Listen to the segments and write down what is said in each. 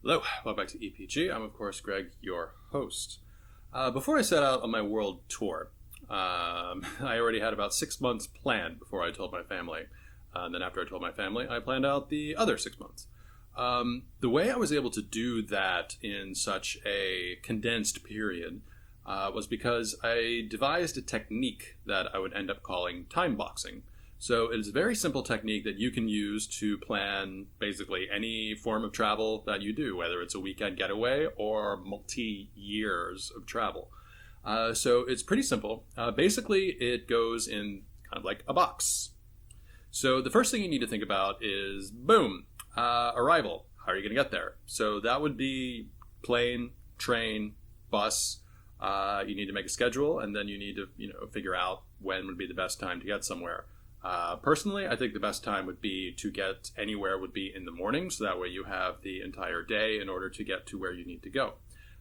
Hello, welcome back to EPG. I'm, of course, Greg, your host. Before I set out on my world tour, I already had about 6 months planned before I told my family. And then after I told my family, I planned out the other 6 months. The way I was able to do that in such a condensed period was because I devised a technique that I would end up calling time boxing. So it is a very simple technique that you can use to plan basically any form of travel that you do, whether it's a weekend getaway or multi-years of travel. So it's pretty simple. Basically, it goes in kind of like a box. So the first thing you need to think about is, boom, arrival. How are you going to get there? So that would be plane, train, bus. You need to make a schedule, and then you need to, figure out when would be the best time to get somewhere. Personally, I think the best time would be to get anywhere would be in the morning, so that way you have the entire day in order to get to where you need to go.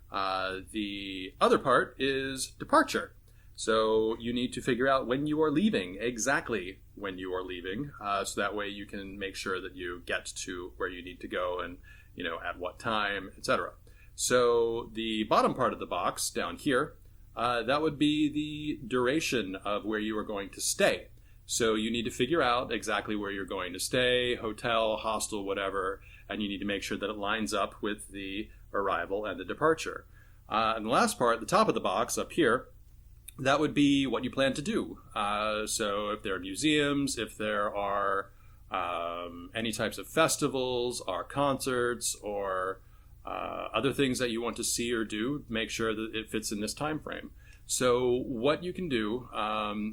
The other part is departure. So you need to figure out when you are leaving, exactly when you are leaving, so that way you can make sure that you get to where you need to go and, at what time, etc. So the bottom part of the box down here, that would be the duration of where you are going to stay. So you need to figure out exactly where you're going to stay, hotel, hostel, whatever, and you need to make sure that it lines up with the arrival and the departure. And the last part, the top of the box up here, that would be what you plan to do. So if there are museums, if there are any types of festivals or concerts or other things that you want to see or do, make sure that it fits in this time frame. So what you can do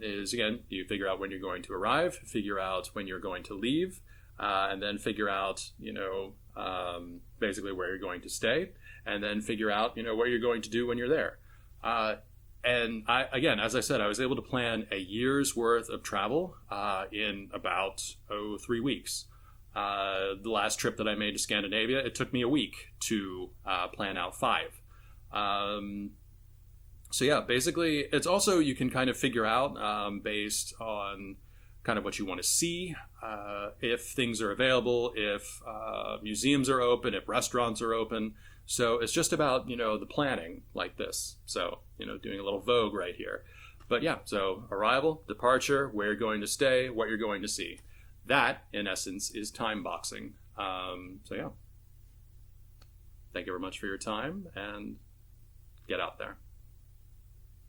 is, again, you figure out when you're going to arrive, figure out when you're going to leave, and then figure out, basically where you're going to stay, and then figure out, what you're going to do when you're there. And again, as I said, I was able to plan a year's worth of travel in about 3 weeks. The last trip that I made to Scandinavia, it took me a week to plan out 5. So yeah, basically, it's also, you can kind of figure out based on kind of what you want to see, if things are available, if museums are open, if restaurants are open. So it's just about, the planning like this. So, doing a little Vogue right here. But yeah, so arrival, departure, where you're going to stay, what you're going to see. That, in essence, is time boxing. So yeah. Thank you very much for your time, and get out there.